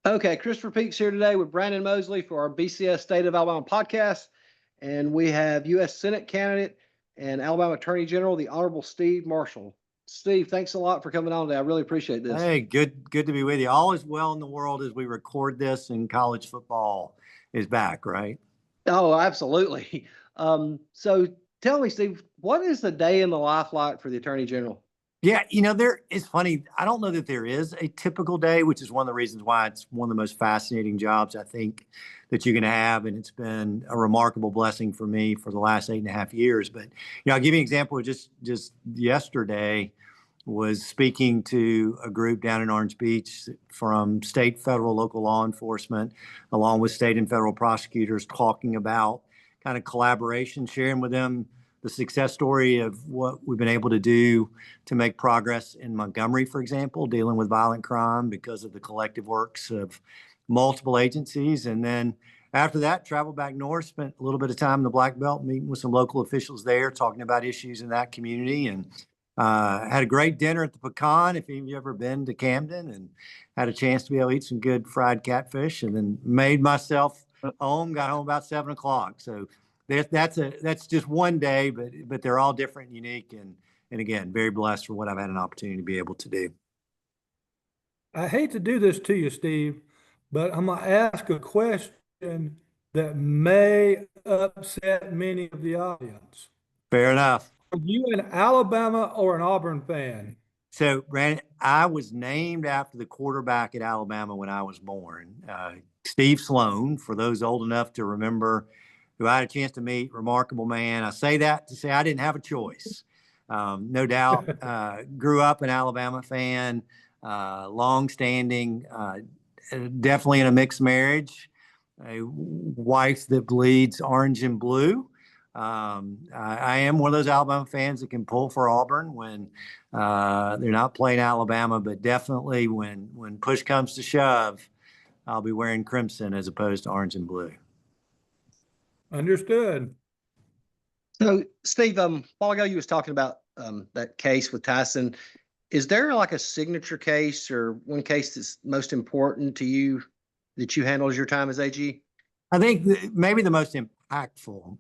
Okay, Christopher Peaks here today with Brandon Mosley for our BCS State of Alabama podcast. And we have U.S. Senate candidate and Alabama Attorney General, the Honorable Steve Marshall. Steve, thanks a lot for coming on today. I really appreciate this. Hey, good to be with you. All is well in the world as we record this, and college football is back, right? Oh, absolutely. So tell me, Steve, what is the day in the life like for the Attorney General? Yeah, it's funny. I don't know that there is a typical day, which is one of the reasons why it's one of the most fascinating jobs I think that you're going to have. And it's been a remarkable blessing for me for the last 8.5 years. But, I'll give you an example. Just yesterday was speaking to a group down in Orange Beach from state, federal, local law enforcement, along with state and federal prosecutors, talking about kind of collaboration, sharing with them the success story of what we've been able to do to make progress in Montgomery, for example, dealing with violent crime because of the collective works of multiple agencies. And then after that, traveled back north, spent a little bit of time in the Black Belt, meeting with some local officials there, talking about issues in that community. And had a great dinner at the Pecan, if any of you ever been to Camden, and had a chance to be able to eat some good fried catfish, and then made myself home, got home about 7 o'clock. So that's just one day, but they're all different and unique, and again, very blessed for what I've had an opportunity to be able to do. I hate to do this to you, Steve, but I'm gonna ask a question that may upset many of the audience. Fair enough. Are you an Alabama or an Auburn fan? So, Brandon, I was named after the quarterback at Alabama when I was born, Steve Sloan, for those old enough to remember, who I had a chance to meet, remarkable man. I say that to say I didn't have a choice. No doubt, grew up an Alabama fan, long-standing, definitely in a mixed marriage, a wife that bleeds orange and blue. I am one of those Alabama fans that can pull for Auburn when they're not playing Alabama, but definitely when push comes to shove, I'll be wearing crimson as opposed to orange and blue. Understood. So, Steve, a while ago you was talking about that case with Tyson. Is there like a signature case or one case that's most important to you that you handle as your time as AG? I think maybe the most impactful,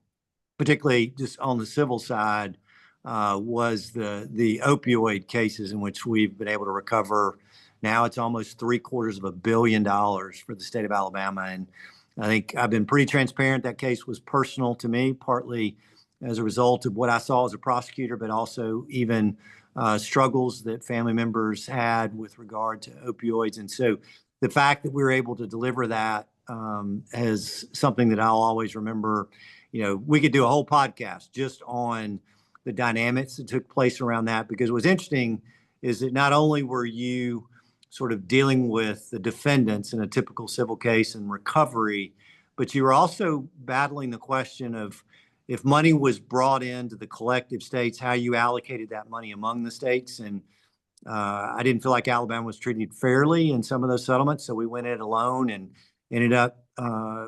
particularly just on the civil side, was the opioid cases in which we've been able to recover. Now it's almost $750 million for the state of Alabama. And I think I've been pretty transparent. That case was personal to me, partly as a result of what I saw as a prosecutor, but also even struggles that family members had with regard to opioids. And so the fact that we were able to deliver that is something that I'll always remember. We could do a whole podcast just on the dynamics that took place around that, because what's interesting is that not only were you sort of dealing with the defendants in a typical civil case and recovery, but you were also battling the question of, if money was brought into the collective states, how you allocated that money among the states. And I didn't feel like Alabama was treated fairly in some of those settlements, so we went it alone and ended up,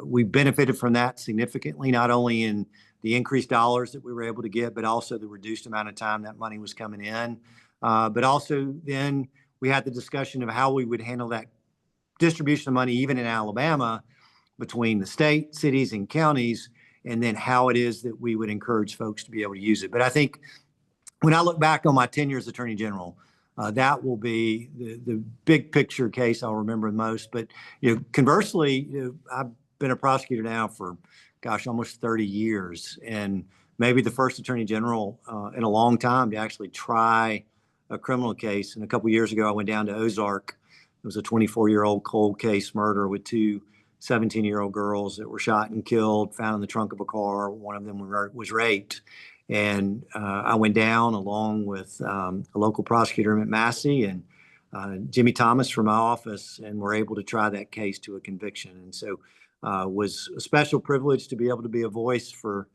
we benefited from that significantly, not only in the increased dollars that we were able to get, but also the reduced amount of time that money was coming in. But also then we had the discussion of how we would handle that distribution of money, even in Alabama, between the state, cities, and counties, and then how it is that we would encourage folks to be able to use it. But I think when I look back on my tenure as Attorney General, that will be the big picture case I'll remember most. But conversely, I've been a prosecutor now for, almost 30 years, and maybe the first Attorney General in a long time to actually try a criminal case. And a couple of years ago, I went down to Ozark. It was a 24-year-old cold case murder with two 17-year-old girls that were shot and killed, found in the trunk of a car. One of them was raped. And I went down along with a local prosecutor at Massey and Jimmy Thomas from my office, and were able to try that case to a conviction. And so was a special privilege to be able to be a voice for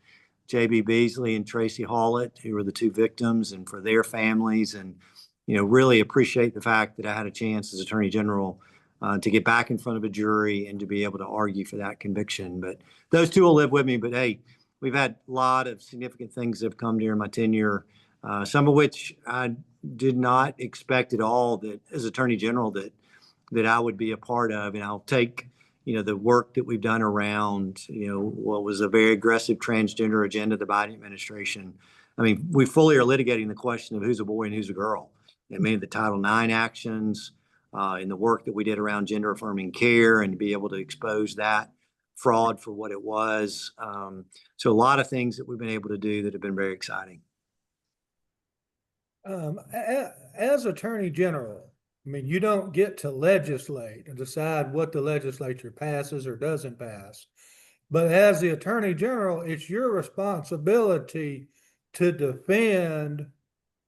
J.B. Beasley and Tracy Hallett, who were the two victims, and for their families. And, really appreciate the fact that I had a chance as Attorney General to get back in front of a jury and to be able to argue for that conviction. But those two will live with me. But hey, we've had a lot of significant things that have come during my tenure, some of which I did not expect at all, that as Attorney General that that I would be a part of. And I'll take, the work that we've done around, what was a very aggressive transgender agenda of the Biden administration. I mean, we fully are litigating the question of who's a boy and who's a girl. And many of the Title IX actions, in the work that we did around gender-affirming care, and to be able to expose that fraud for what it was. So a lot of things that we've been able to do that have been very exciting. As Attorney General, I mean, you don't get to legislate and decide what the legislature passes or doesn't pass. But as the Attorney General, it's your responsibility to defend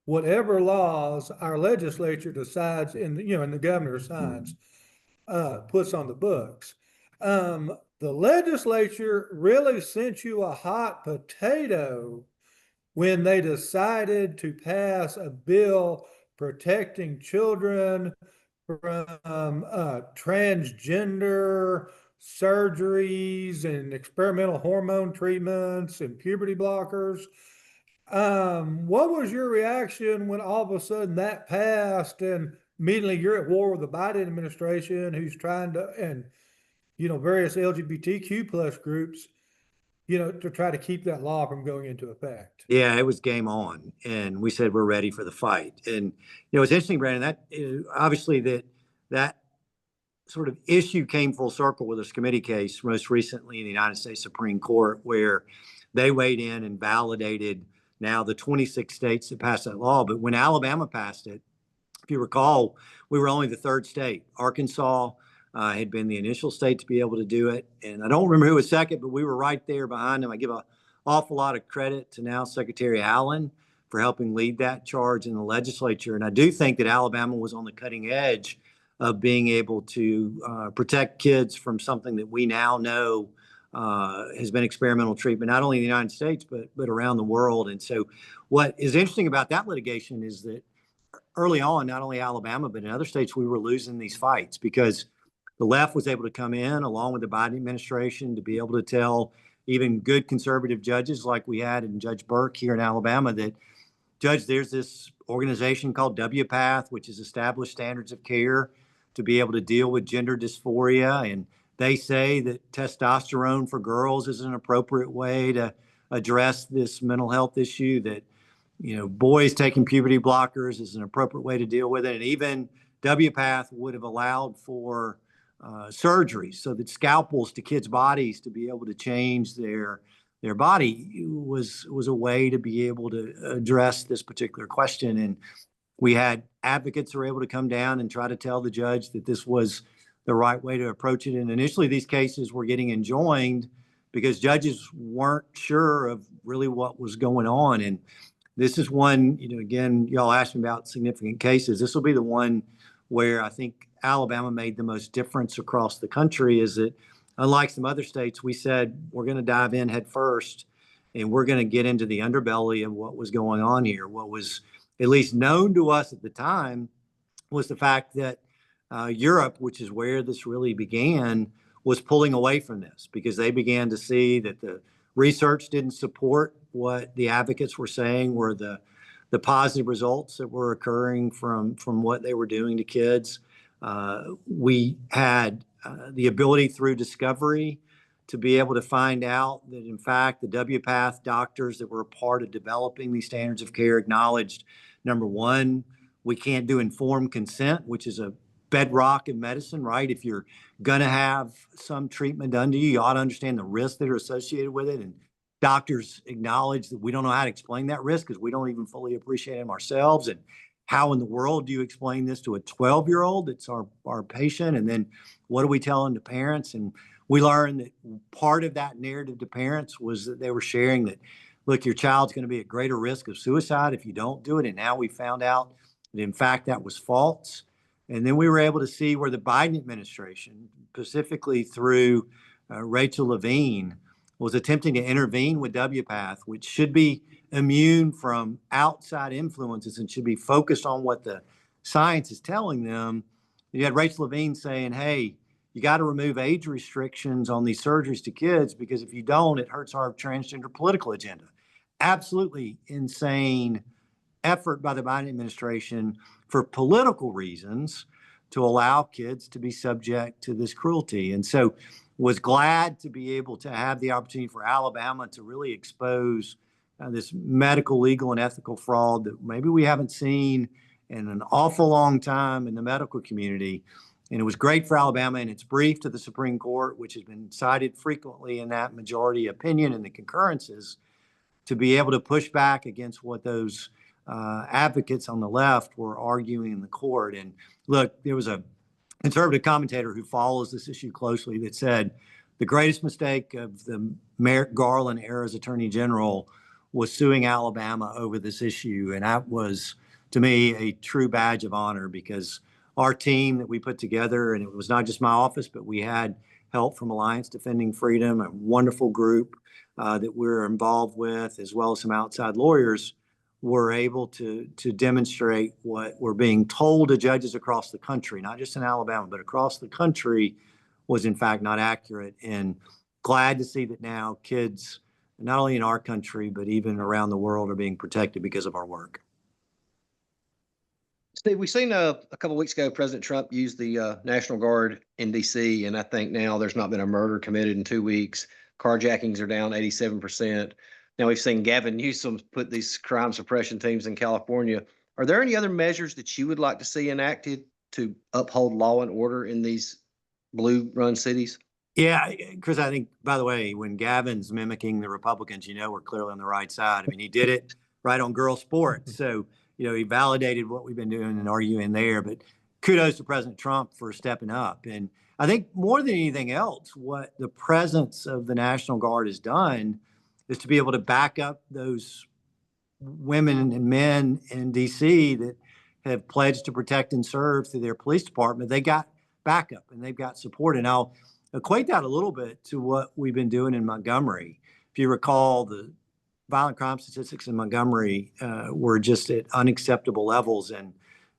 whatever laws our legislature decides and the governor signs, puts on the books. The legislature really sent you a hot potato when they decided to pass a bill protecting children from transgender surgeries and experimental hormone treatments and puberty blockers. What was your reaction when all of a sudden that passed and immediately you're at war with the Biden administration, who's trying to, and various LGBTQ plus groups, to try to keep that law from going into effect? Yeah, it was game on, and we said we're ready for the fight. And it's interesting, Brandon, that obviously that sort of issue came full circle with this committee case most recently in the United States Supreme Court, where they weighed in and validated now the 26 states that passed that law. But when Alabama passed it, if you recall, we were only the third state. Arkansas had been the initial state to be able to do it. And I don't remember who was second, but we were right there behind them. I give an awful lot of credit to now Secretary Allen for helping lead that charge in the legislature. And I do think that Alabama was on the cutting edge of being able to protect kids from something that we now know has been experimental treatment, not only in the United States, but around the world. And so what is interesting about that litigation is that early on, not only Alabama, but in other states, we were losing these fights because the left was able to come in along with the Biden administration to be able to tell even good conservative judges like we had in Judge Burke here in Alabama that, Judge, there's this organization called WPATH, which has established standards of care to be able to deal with gender dysphoria. And they say that testosterone for girls is an appropriate way to address this mental health issue, that boys taking puberty blockers is an appropriate way to deal with it. And even WPATH would have allowed for surgeries so that scalpels to kids' bodies to be able to change their body was a way to be able to address this particular question. And we had advocates who were able to come down and try to tell the judge that this was the right way to approach it. And initially, these cases were getting enjoined because judges weren't sure of really what was going on. And this is one, again, y'all asked me about significant cases. This will be the one where I think Alabama made the most difference across the country, is that unlike some other states, we said we're going to dive in head first and we're going to get into the underbelly of what was going on here. What was at least known to us at the time was the fact that Europe, which is where this really began, was pulling away from this because they began to see that the research didn't support what the advocates were saying were the positive results that were occurring from what they were doing to kids. We had the ability through discovery to be able to find out that, in fact, the WPATH doctors that were a part of developing these standards of care acknowledged, number one, we can't do informed consent, which is a bedrock in medicine, right? If you're going to have some treatment done to you, you ought to understand the risks that are associated with it. And doctors acknowledge that we don't know how to explain that risk because we don't even fully appreciate them ourselves. And how in the world do you explain this to a 12-year-old that's our patient? And then what are we telling the parents? And we learned that part of that narrative to parents was that they were sharing that, look, your child's going to be at greater risk of suicide if you don't do it. And now we found out that, in fact, that was false. And then we were able to see where the Biden administration, specifically through Rachel Levine, was attempting to intervene with WPATH, which should be immune from outside influences and should be focused on what the science is telling them. You had Rachel Levine saying, hey, you got to remove age restrictions on these surgeries to kids because if you don't, it hurts our transgender political agenda. Absolutely insane effort by the Biden administration for political reasons, to allow kids to be subject to this cruelty. And so was glad to be able to have the opportunity for Alabama to really expose this medical, legal, and ethical fraud that maybe we haven't seen in an awful long time in the medical community. And it was great for Alabama in its brief to the Supreme Court, which has been cited frequently in that majority opinion and the concurrences, to be able to push back against what those advocates on the left were arguing in the court. And look, there was a conservative commentator who follows this issue closely that said the greatest mistake of the Merrick Garland era's attorney general was suing Alabama over this issue. And that was, to me, a true badge of honor, because our team that we put together, and it was not just my office, but we had help from Alliance Defending Freedom, a wonderful group that we're involved with, as well as some outside lawyers, were able to demonstrate what we're being told to judges across the country, not just in Alabama, but across the country, was in fact not accurate. And glad to see that now kids, not only in our country, but even around the world, are being protected because of our work. Steve, we seen a couple of weeks ago, President Trump used the National Guard in DC, and I think now there's not been a murder committed in 2 weeks. Carjackings are down 87%. Now we've seen Gavin Newsom put these crime suppression teams in California. Are there any other measures that you would like to see enacted to uphold law and order in these blue-run cities? Yeah, Chris, I think, by the way, when Gavin's mimicking the Republicans, we're clearly on the right side. I mean, he did it right on girl sports. So, he validated what we've been doing and arguing there. But kudos to President Trump for stepping up. And I think more than anything else, what the presence of the National Guard has done is to be able to back up those women and men in DC that have pledged to protect and serve through their police department. They got backup and they've got support. And I'll equate that a little bit to what we've been doing in Montgomery. If you recall, the violent crime statistics in Montgomery were just at unacceptable levels. And,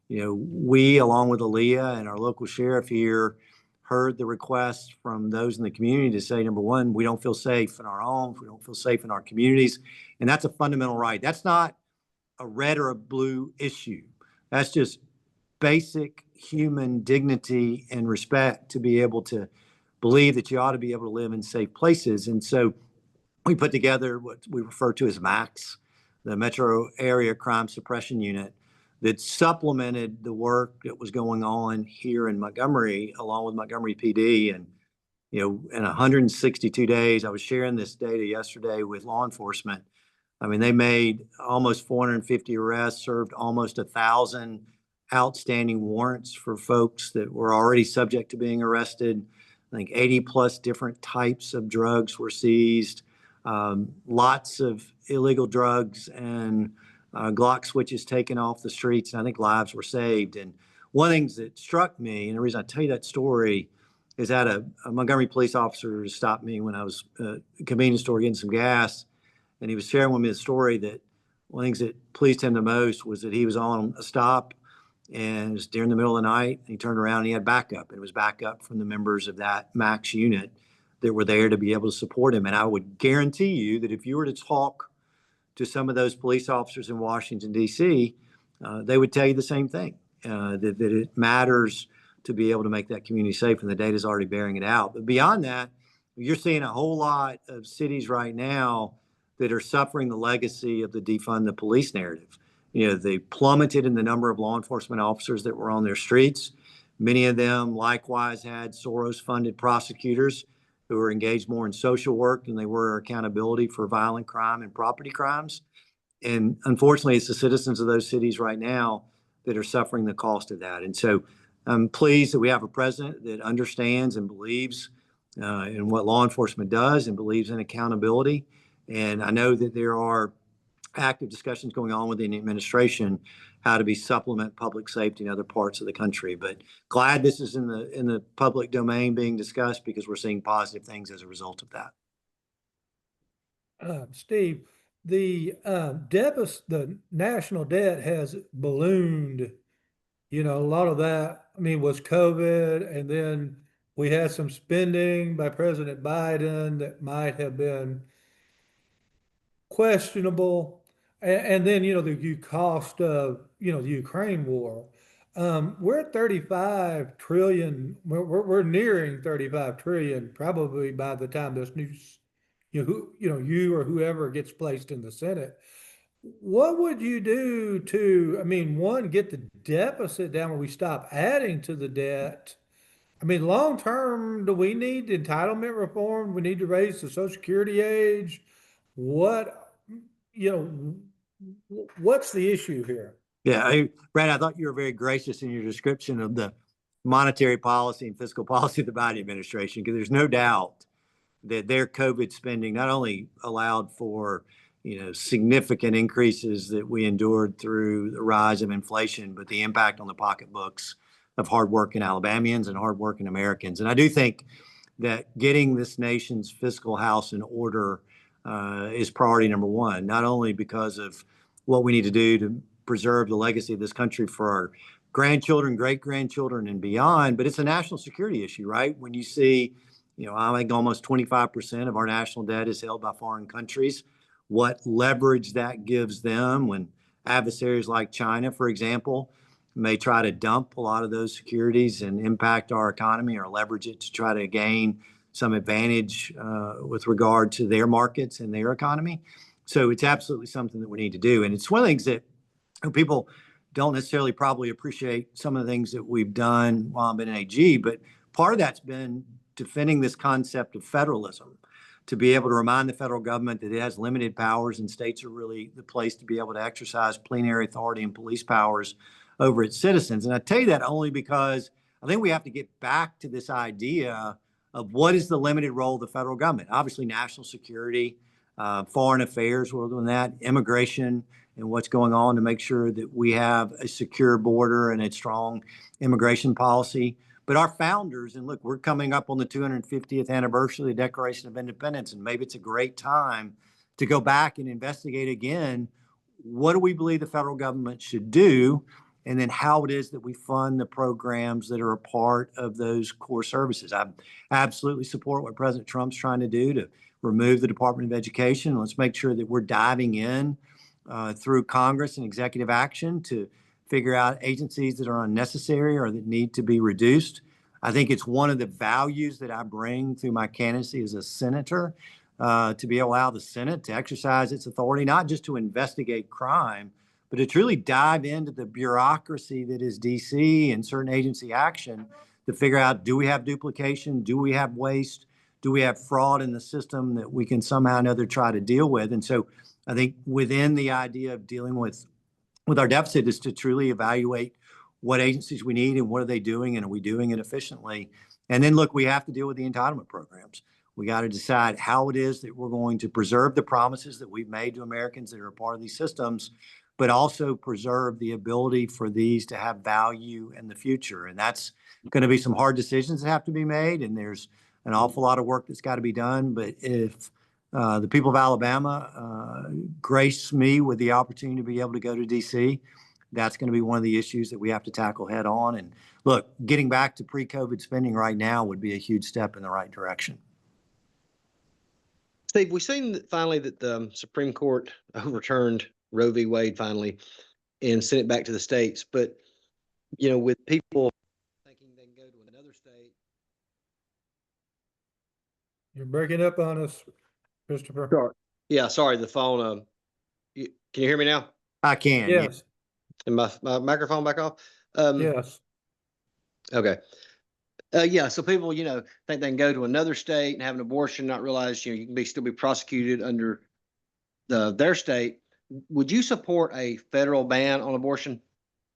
we, along with Aaliyah and our local sheriff here, heard the requests from those in the community to say, number one, we don't feel safe in our homes. We don't feel safe in our communities. And that's a fundamental right. That's not a red or a blue issue. That's just basic human dignity and respect to be able to believe that you ought to be able to live in safe places. And so we put together what we refer to as MAX, the Metro Area Crime Suppression Unit, that supplemented the work that was going on here in Montgomery, along with Montgomery PD. And, in 162 days, I was sharing this data yesterday with law enforcement. I mean, they made almost 450 arrests, served almost 1,000 outstanding warrants for folks that were already subject to being arrested. I think 80 plus different types of drugs were seized. Lots of illegal drugs and Glock switches taken off the streets, and I think lives were saved. And one of the things that struck me, and the reason I tell you that story, is that a Montgomery police officer stopped me when I was at a convenience store getting some gas, and he was sharing with me the story that one of the things that pleased him the most was that he was on a stop, and it was during the middle of the night, and he turned around and he had backup. And it was backup from the members of that MAX unit that were there to be able to support him. And I would guarantee you that if you were to talk to some of those police officers in Washington, D.C., they would tell you the same thing, that it matters to be able to make that community safe, and the data is already bearing it out. But beyond that, you're seeing a whole lot of cities right now that are suffering the legacy of the defund the police narrative. They plummeted in the number of law enforcement officers that were on their streets. Many of them likewise had Soros-funded prosecutors who were engaged more in social work than they were accountability for violent crime and property crimes. And unfortunately, it's the citizens of those cities right now that are suffering the cost of that. And so I'm pleased that we have a president that understands and believes in what law enforcement does and believes in accountability. And I know that there are active discussions going on within the administration how to be supplement public safety in other parts of the country. But glad this is in the public domain being discussed, because we're seeing positive things as a result of that. Steve, the the national debt has ballooned. A lot of that, was COVID, and then we had some spending by President Biden that might have been questionable. And then, the cost of, the Ukraine war. We're at 35 trillion. We're nearing 35 trillion probably by the time this news, you or whoever gets placed in the Senate. What would you do to, I mean, one, get the deficit down where we stop adding to the debt? I mean, long term, do we need entitlement reform? We need to raise the Social Security age? What, what's the issue here? Yeah, Brad, I thought you were very gracious in your description of the monetary policy and fiscal policy of the Biden administration, because there's no doubt that their COVID spending not only allowed for, significant increases that we endured through the rise of inflation, but the impact on the pocketbooks of hardworking Alabamians and hardworking Americans. And I do think that getting this nation's fiscal house in order is priority number one, not only because of what we need to do to preserve the legacy of this country for our grandchildren, great grandchildren, and beyond, but it's a national security issue, right? When you see, I think almost 25% of our national debt is held by foreign countries, what leverage that gives them when adversaries like China, for example, may try to dump a lot of those securities and impact our economy or leverage it to try to gain some advantage with regard to their markets and their economy. So it's absolutely something that we need to do. And it's one of the things that people don't necessarily probably appreciate some of the things that we've done while I've been in AG, but part of that's been defending this concept of federalism, to be able to remind the federal government that it has limited powers and states are really the place to be able to exercise plenary authority and police powers over its citizens. And I tell you that only because I think we have to get back to this idea of what is the limited role of the federal government. Obviously, national security, foreign affairs, we're doing that, immigration, and what's going on to make sure that we have a secure border and a strong immigration policy. But our founders, and look, we're coming up on the 250th anniversary of the Declaration of Independence, and maybe it's a great time to go back and investigate again, what do we believe the federal government should do, and then how it is that we fund the programs that are a part of those core services. I absolutely support what President Trump's trying to do to remove the Department of Education. Let's make sure that we're diving in through Congress and executive action to figure out agencies that are unnecessary or that need to be reduced. I think it's one of the values that I bring through my candidacy as a senator, to be able to allow the Senate to exercise its authority, not just to investigate crime, but to truly dive into the bureaucracy that is DC and certain agency action to figure out, do we have duplication? Do we have waste? Do we have fraud in the system that we can somehow or another try to deal with? And so I think within the idea of dealing with our deficit is to truly evaluate what agencies we need and what are they doing, and are we doing it efficiently? And then look, we have to deal with the entitlement programs. We got to decide how it is that we're going to preserve the promises that we've made to Americans that are a part of these systems, but also preserve the ability for these to have value in the future. And that's going to be some hard decisions that have to be made. And there's an awful lot of work that's got to be done. But if the people of Alabama grace me with the opportunity to be able to go to DC, that's going to be one of the issues that we have to tackle head on. And look, getting back to pre-COVID spending right now would be a huge step in the right direction. Steve, we've seen that finally that the Supreme Court overturned Roe v. Wade finally and sent it back to the states. But, with people thinking they can go to another state. You're breaking up on us, Christopher. Sorry. Yeah, sorry, the phone. Can you hear me now? I can. Yes. And my microphone back off? Yes. Okay. Yeah, so people, think they can go to another state and have an abortion, not realize, you can still be prosecuted under their state. Would you support a federal ban on abortion?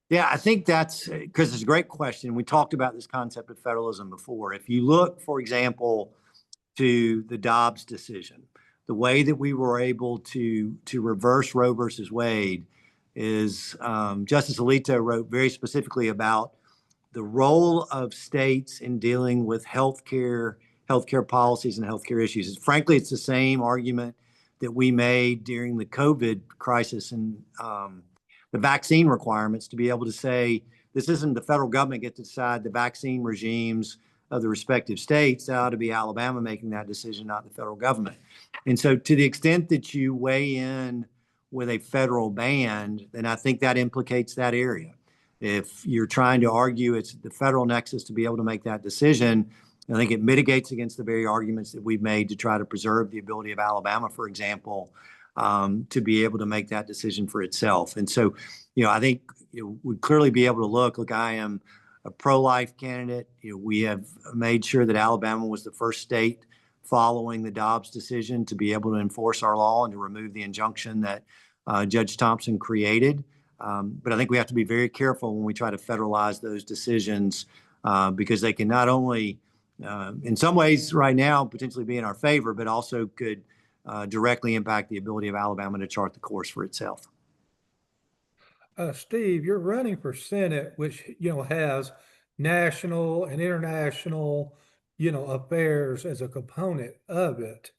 Yeah, I think that's because it's a great question. We talked about this concept of federalism before. If you look, for example, to the Dobbs decision, the way that we were able to reverse Roe versus Wade is Justice Alito wrote very specifically about the role of states in dealing with healthcare policies and healthcare issues. Frankly, it's the same argument that we made during the COVID crisis and the vaccine requirements, to be able to say, this isn't the federal government get to decide the vaccine regimes of the respective states. That ought to be Alabama making that decision, not the federal government. And so to the extent that you weigh in with a federal ban, then I think that implicates that area. if you're trying to argue it's the federal nexus to be able to make that decision, I think it mitigates against the very arguments that we've made to try to preserve the ability of Alabama, for example, to be able to make that decision for itself. And so, I think we'd clearly be able to look, I am a pro-life candidate. We have made sure that Alabama was the first state following the Dobbs decision to be able to enforce our law and to remove the injunction that Judge Thompson created. But I think we have to be very careful when we try to federalize those decisions because they can not only, in some ways right now, potentially be in our favor, but also could directly impact the ability of Alabama to chart the course for itself. Steve, you're running for Senate, which, has national and international, affairs as a component of it.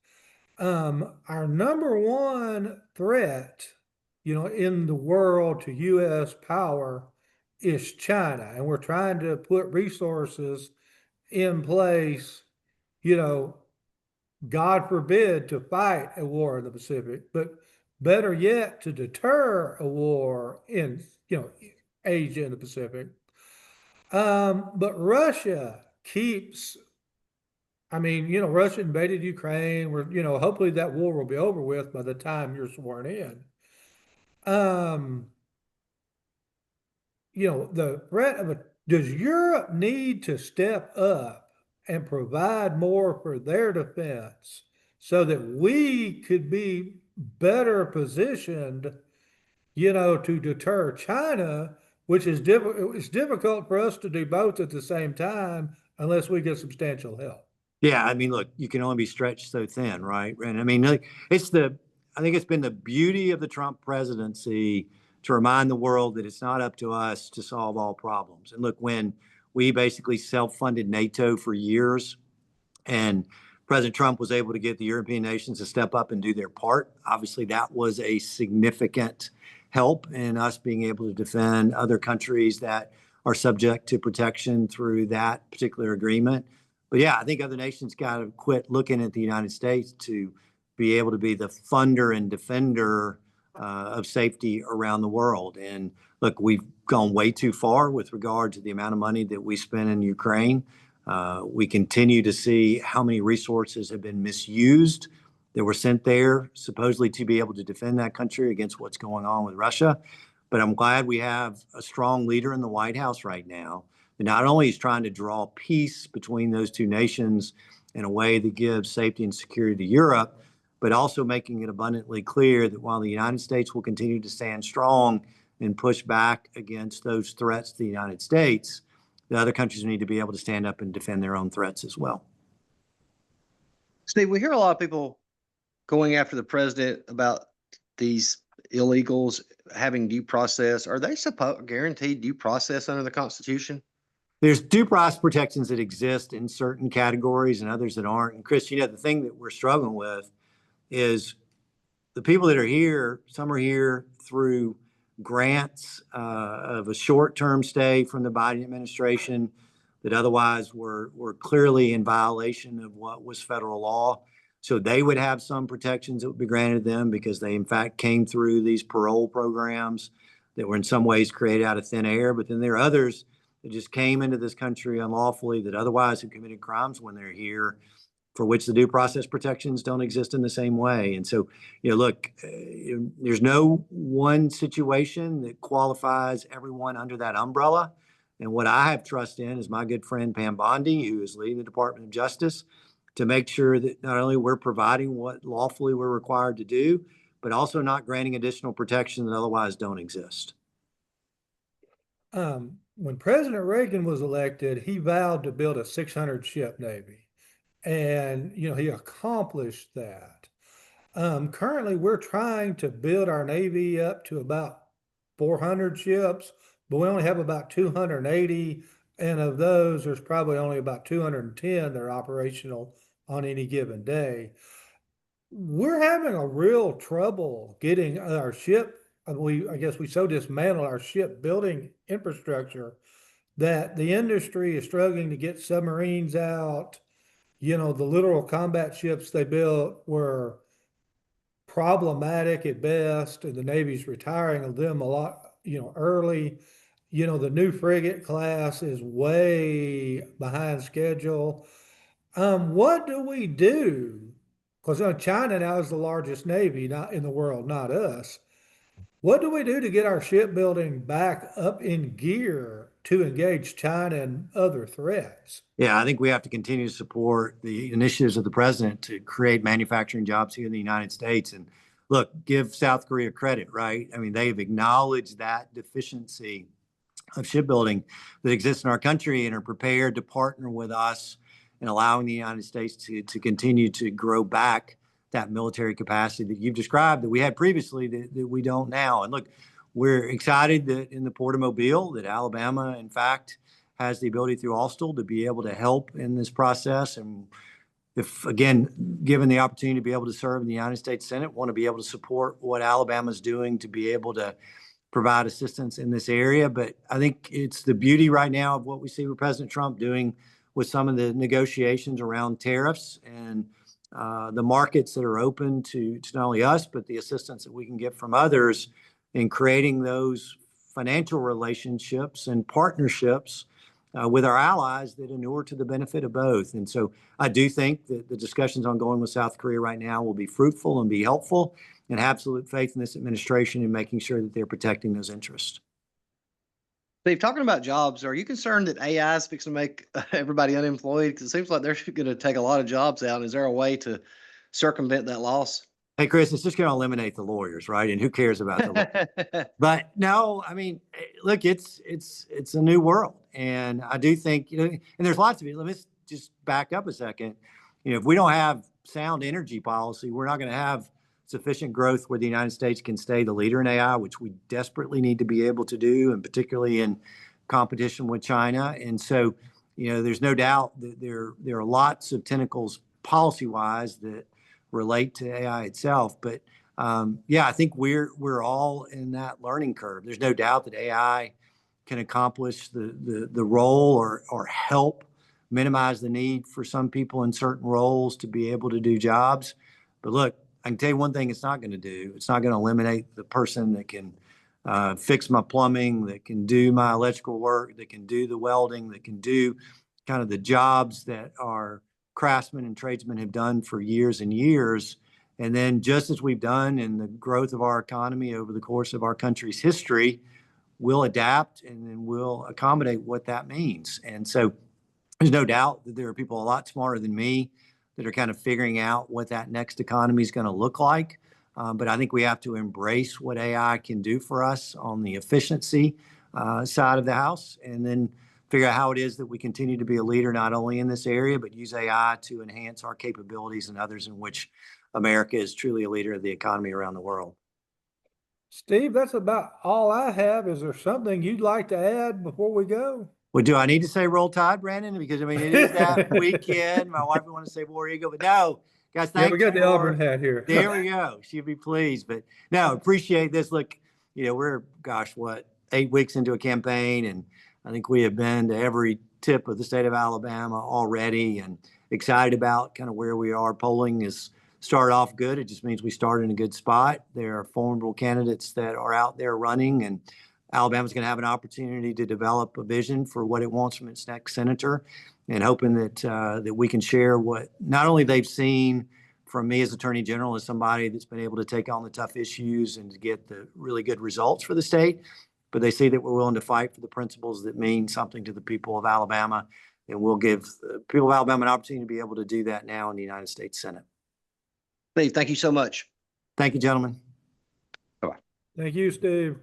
Our number one threat, in the world to U.S. power is China. And we're trying to put resources in place, God forbid, to fight a war in the Pacific, but better yet, to deter a war in, Asia and the Pacific. But Russia keeps, Russia invaded Ukraine. Hopefully that war will be over with by the time you're sworn in. The threat of does Europe need to step up and provide more for their defense so that we could be better positioned, to deter China, which is it's difficult for us to do both at the same time unless we get substantial help. Yeah, look, you can only be stretched so thin, right? And I think it's been the beauty of the Trump presidency to remind the world that it's not up to us to solve all problems. And look, when we basically self-funded NATO for years, and President Trump was able to get the European nations to step up and do their part, obviously that was a significant help in us being able to defend other countries that are subject to protection through that particular agreement. But yeah, I think other nations got to quit looking at the United States to be able to be the funder and defender of safety around the world. And look, we've gone way too far with regard to the amount of money that we spend in Ukraine. We continue to see how many resources have been misused that were sent there, supposedly to be able to defend that country against what's going on with Russia. But I'm glad we have a strong leader in the White House right now that not only is trying to draw peace between those two nations in a way that gives safety and security to Europe, but also making it abundantly clear that while the United States will continue to stand strong and push back against those threats to the United States, the other countries need to be able to stand up and defend their own threats as well. Steve, we hear a lot of people going after the president about these illegals having due process. Are they guaranteed due process under the Constitution? There's due process protections that exist in certain categories and others that aren't. And Chris, the thing that we're struggling with is the people that are here, some are here through grants of a short-term stay from the Biden administration that otherwise were clearly in violation of what was federal law. So they would have some protections that would be granted them because they, in fact, came through these parole programs that were in some ways created out of thin air. But then there are others that just came into this country unlawfully that otherwise have committed crimes when they're here, for which the due process protections don't exist in the same way. And so, look, there's no one situation that qualifies everyone under that umbrella. And what I have trust in is my good friend Pam Bondi, who is leading the Department of Justice, to make sure that not only we're providing what lawfully we're required to do, but also not granting additional protection that otherwise don't exist. When President Reagan was elected, he vowed to build a 600-ship Navy. And, he accomplished that. Currently, we're trying to build our Navy up to about 400 ships, but we only have about 280. And of those, there's probably only about 210 that are operational on any given day. We're having a real trouble getting our ship. I guess we so dismantled our shipbuilding infrastructure that the industry is struggling to get submarines out. The littoral combat ships they built were problematic at best, and the Navy's retiring of them a lot, early. you know, the new frigate class is way behind schedule. What do we do? Because China now is the largest navy, not in the world, not us. What do we do to get our shipbuilding back up in gear to engage China and other threats? Yeah, I think we have to continue to support the initiatives of the president to create manufacturing jobs here in the United States. And look, give South Korea credit, right? I mean, they've acknowledged that deficiency of shipbuilding that exists in our country and are prepared to partner with us in allowing the United States to continue to grow back that military capacity that you've described that we had previously that we don't now. And look, we're excited that in the Port of Mobile, that Alabama, in fact, has the ability through Austal to be able to help in this process. And if, again, given the opportunity to be able to serve in the United States Senate, want to be able to support what Alabama's doing to be able to provide assistance in this area. But I think it's the beauty right now of what we see with President Trump doing with some of the negotiations around tariffs and the markets that are open to not only us, but the assistance that we can get from others in creating those financial relationships and partnerships with our allies that inure to the benefit of both. And so I do think that the discussions ongoing with South Korea right now will be fruitful and be helpful, and have absolute faith in this administration in making sure that they're protecting those interests. Steve, talking about jobs, are you concerned that AI is fixing to make everybody unemployed? Because it seems like they're going to take a lot of jobs out. Is there a way to circumvent that loss? Hey, Chris, it's just going to eliminate the lawyers, right? And who cares about the lawyers? But no, I mean, look, it's a new world, and I do think, you know, and there's lots of it. Let me just back up a second. You know, if we don't have sound energy policy, we're not going to have sufficient growth where the United States can stay the leader in AI, which we desperately need to be able to do, and particularly in competition with China. And so, you know, there's no doubt that there are lots of tentacles policy-wise that relate to AI itself. But yeah, I think we're all in that learning curve. There's no doubt that AI can accomplish the role or help minimize the need for some people in certain roles to be able to do jobs. But look, I can tell you one thing it's not going to do. It's not going to eliminate the person that can fix my plumbing, that can do my electrical work, that can do the welding, that can do kind of the jobs that our craftsmen and tradesmen have done for years and years. And then just as we've done in the growth of our economy over the course of our country's history, we'll adapt and then we'll accommodate what that means. And so there's no doubt that there are people a lot smarter than me that are kind of figuring out what that next economy is going to look like. But I think we have to embrace what AI can do for us on the efficiency side of the house, and then figure out how it is that we continue to be a leader, not only in this area, but use AI to enhance our capabilities and others in which America is truly a leader of the economy around the world. Steve, that's about all I have. Is there something you'd like to add before we go? Well, do I need to say roll tide, Brandon? Because I mean, it is that weekend. My wife would want to say War Eagle, but no, guys, Yeah, thanks. we got the Auburn hat here. There we go. She'll be pleased. But no, appreciate this. Look, you know, we're, gosh, what, 8 weeks into a campaign, and I think we have been to every tip of the state of Alabama already, and excited about kind of where we are. Polling is started off good. It just means we started in a good spot. There are formidable candidates that are out there running, and Alabama's going to have an opportunity to develop a vision for what it wants from its next senator, and hoping that that we can share what not only they've seen from me as Attorney General, as somebody that's been able to take on the tough issues and to get the really good results for the state, but they see that we're willing to fight for the principles that mean something to the people of Alabama, and we'll give the people of Alabama an opportunity to be able to do that now in the United States Senate. Steve, thank you so much. Thank you, gentlemen. Thank you, Steve.